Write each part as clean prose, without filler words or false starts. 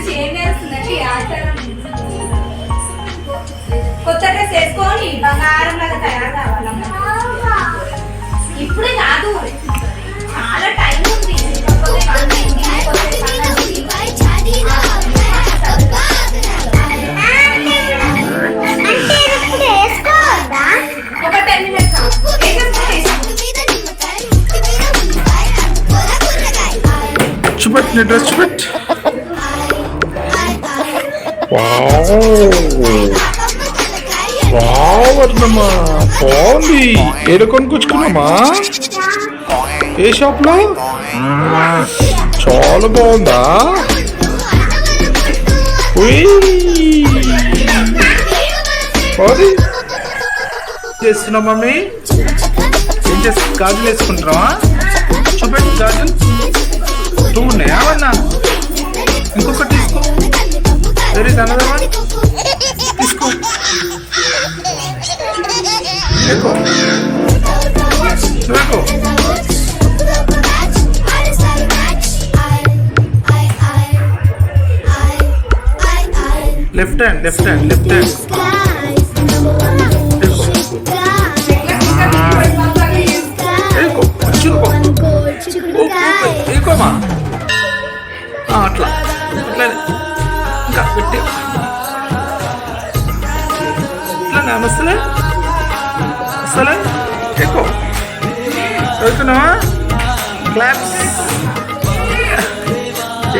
Change చేస్తుందంటే ఈ ఆచారం కొత్త డ్రెస్ వేసుకొని బంగారం లాగా తయారు కావాలమ్మా. ఇప్పుడే కాదు, చాలా టైం ఉంది. ఒక 10 minutes చూపెట్టు నీ డ్రెస్ చూపెట్టు. వర్ణమ్మా బాగుంది. ఏదో కొనుక్కొచ్చుకున్నామా ఏ షాప్ లో? చాలా బాగుందా? బాగుంది. చేస్తున్నా మమ్మీ? ఏం చేస్తా? గాజులు వేసుకుంటున్నావా? చూపెట్టు గాజులు. 2 ఉన్నాయా అన్నా? ఇంకొకటి తీసుకో. వెరీ అనదర్ తీసుకో. देखो देखो लेफ्ट हैंड देखो देखो మా అట్లా అట్లా ఇంకా పెట్టి ఇట్లా నమస్తే అసలు ఎక్కువ చదువుతున్నావా? క్లాప్స్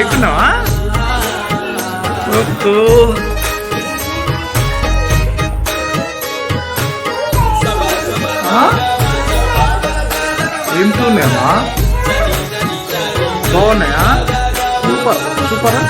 ఎక్కున్నావా? ఓకే ఏం చూన్నాయమ్మా? బాగున్నాయా? సూపర్ సూపరా?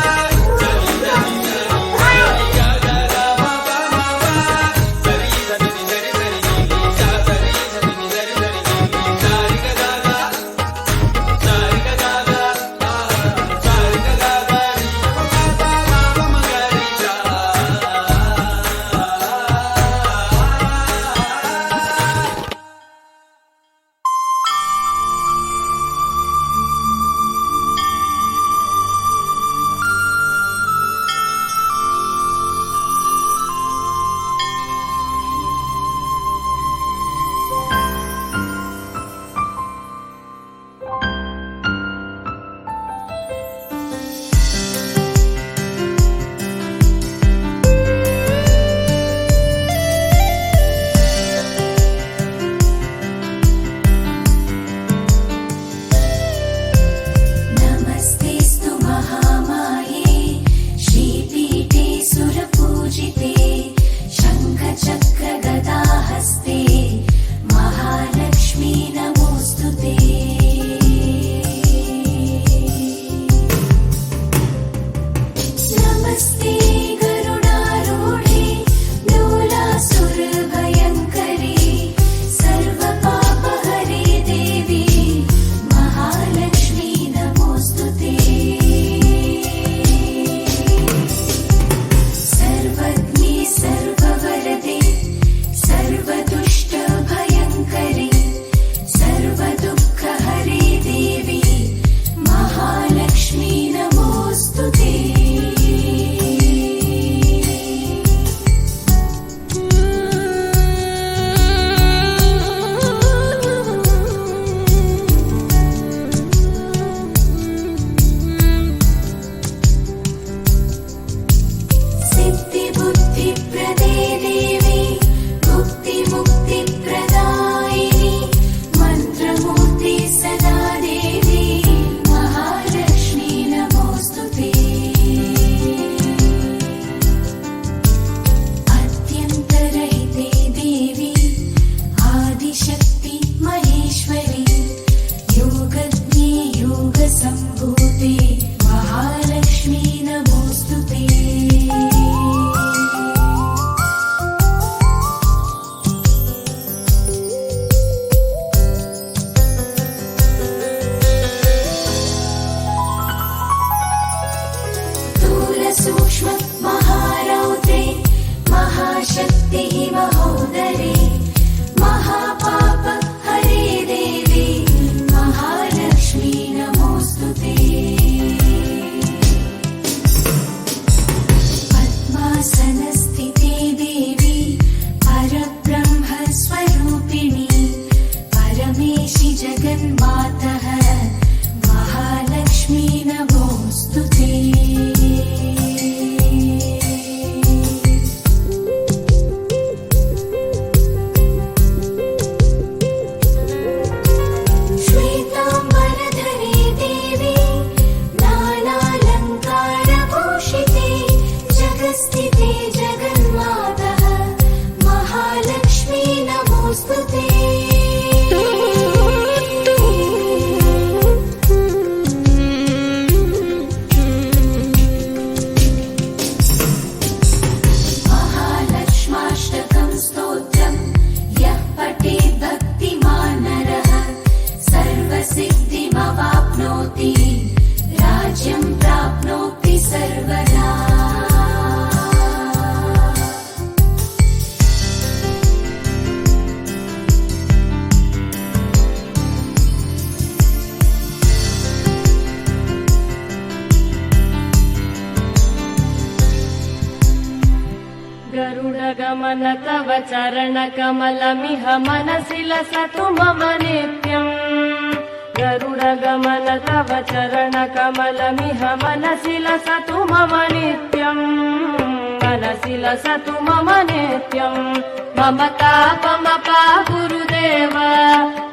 ते जगन्मातः महालक्ष्मी नमोऽस्तु ते। महालक्ष्माष्टकं स्तोत्रं यः पठेत् भक्तिमान् नरः सर्वसिद्धिमवाप्नोति राज्यं प्राप्नोति सर्वदा। गरुडगमन तव चरणकमलमिह मनसि लसतु मम नित्यम्। गरुडगमन तव चरणकमलमिह मनसि लसतु मम नित्यम्। मनसि लसतु मम नित्यम्। मम तापमपा गुरुदेव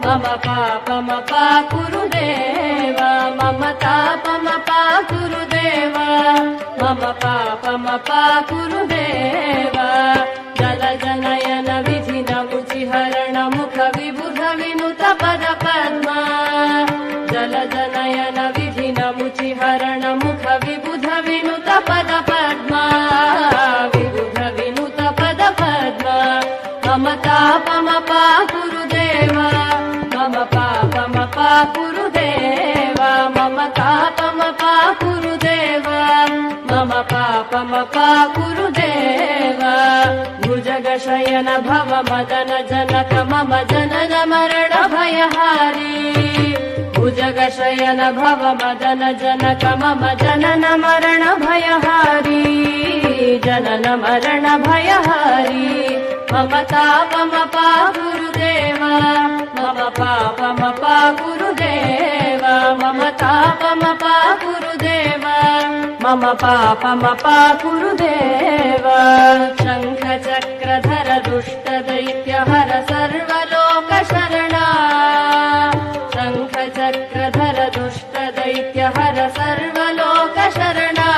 मम पापमपा गुरुदेव मम तापमपा गुरुदेव मम पापमपा गुरुदेव। जलजनयन विधिनमुचिहरण मुख विबुध विनुत पद पद्मा। जलजनयन विधिनमुचिहरण मुख विबुध विनुत पद पद्मा। विबुध विनुत पद पद्मा। मम तापमपा गुरुदेव मम पापमपा गुरुदेव मम तापमपा गुरुदेव मम पापमपा गुरुदेव। भुजगशयन भव मदन जनक मम जनन मरण भयहारी। भुजगशयन भव मदन जनक मम जनन मरण भयहारी। जनन मरण भयहारी। मम तापमपा गुरुदेव मम पापमपा गुरुदेव मम तापमपा गुरुदेव मम पापमपा गुरुदेव। शङ्ख चक्रधर दुष्ट दैत्यहर सर्वलोकशरणा। शङ्ख चक्रधर दुष्ट दैत्यहर सर्वलोकशरणा।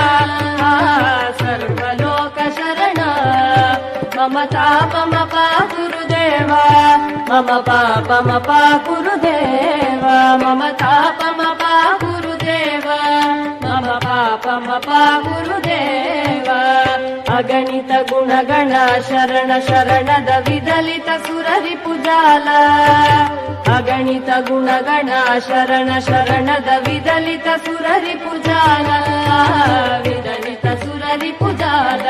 सर्वलोकशरणा। मम तापमपा गुरुदेव मम पापमपा गुरुदेव मम तापमपा गुरुदेव मम पापमपा गुरुदेव। अगणित गुणगण शरण शरणद विदलित सुररिपुजाल। अगणित गुणगण शरण शरणद विदलित सुररिपुजाल। विदलित सुररिपुजाल।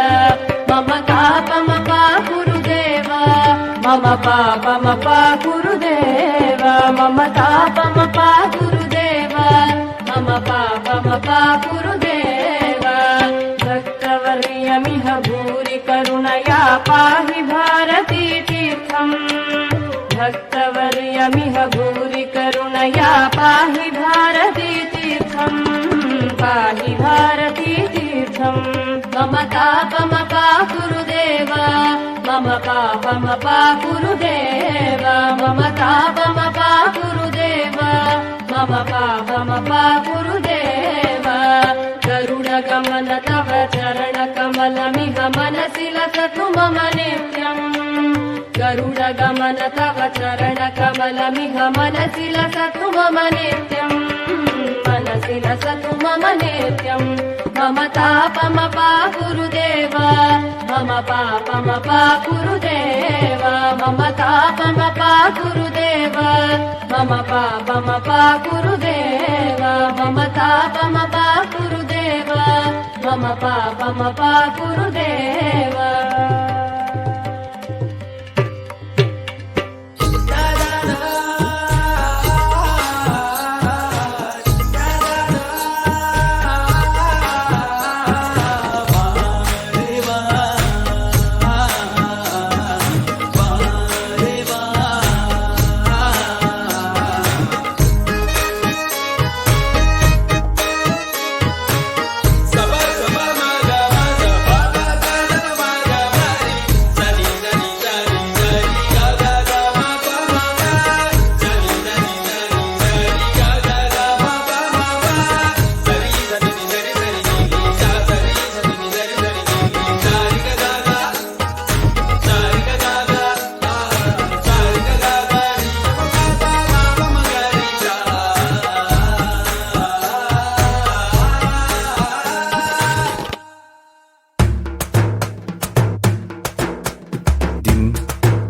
मम तापमपा गुरुदेव मम पापमपा गुरुदेव मम तापमपा गुरुदेव मम पापमपा गुरुदेव। भक्तवर्यमिह भूरि करुणया पाहि भारती तीर्थम्। भक्तवर्यमिह भूरि करुणया पाहि भारती तीर्थम्। पाहि भारती तीर्थम्। मम तापमपा गुरुदेव मम पापमपा गुरुदेव मम तापमपा गुरुदेव मम पापमपा गुरुदेव। गरुडगमन तव चरणकमलमिह मनसि लसतु मम नित्यम्। गरुडगमन तव चरणकमलमिह मनसि लसतु मम नित्यम्। मनसि लसतु मम नित्यम्। मम तापमपा गुरुदेव मम पापमपा गुरुदेव मम तापमपा गुरुदेव मम पापमपा गुरुदेव मम तापमपा गुरुदेव मम पापमपा गुरुदेव। Sabah sabah maga maga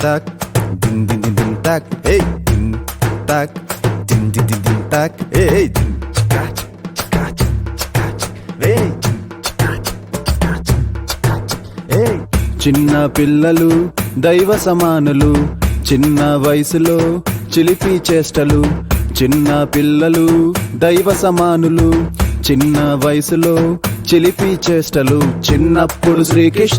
tac, din din din din tac, hey, din tac, din din din din tac, hey, din catch, catch, catch, hey, catch, catch, catch, hey. చిన్న పిల్లలు దైవ సమానులు, చిన్న వయసులో చిలిపి చేష్టలు. చిన్న పిల్లలు దైవ సమానులు, చిన్న వయసులో చిలిపి చేష్టలు. చిన్నప్పుడు Srikrishna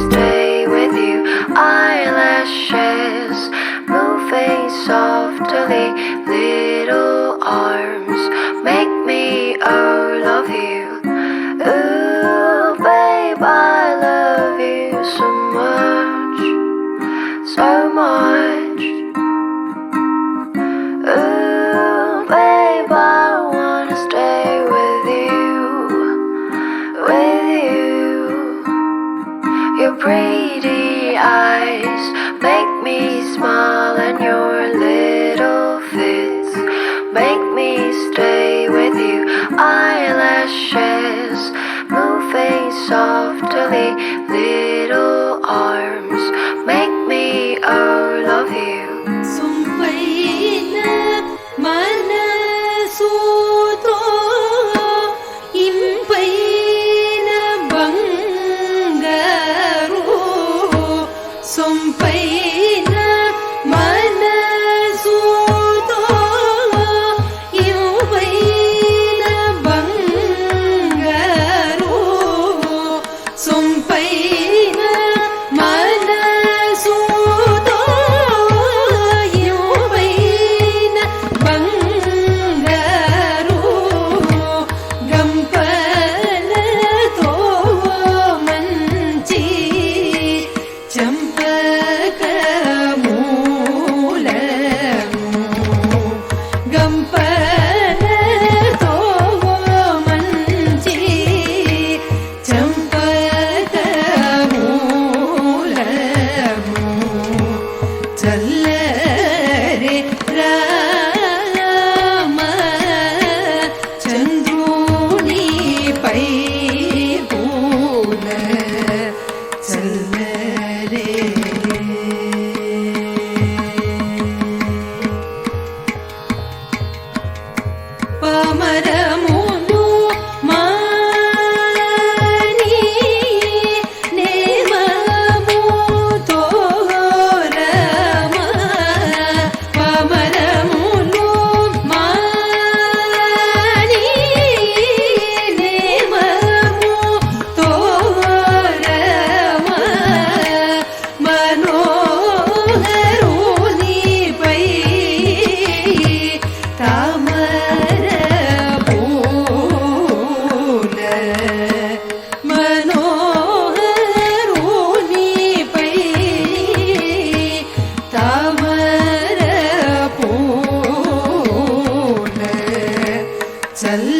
Stay with you, eyelashes moving softly, little arms make me love you. Ooh, babe, I love you so much, so much. Ooh, babe, I wanna stay with you, with you. Your pretty eyes make me smile, and your little fits make me stay with you. Eyelashes moving softly, little arms make me love you. సొంపైన మనసుతో ఇంపైన బంగారు, సొంపైన మనసుతో ఇంపైన బంగారు, సొంపైన మనసుతో ఇంపైన బంగారు, గంపలతో మంచి చంపకమూలము, గంపలతో మంచి చంపకమూలము, చల్లరే రామ చంద్రునిపై పూల చల్లరే. పామరమును మాని నేమముతో రమ, పామరమును మాని నేమముతో రమ, మనోహరునిపై తామర పూల, మనోహరునిపై తామర పూల చల్ల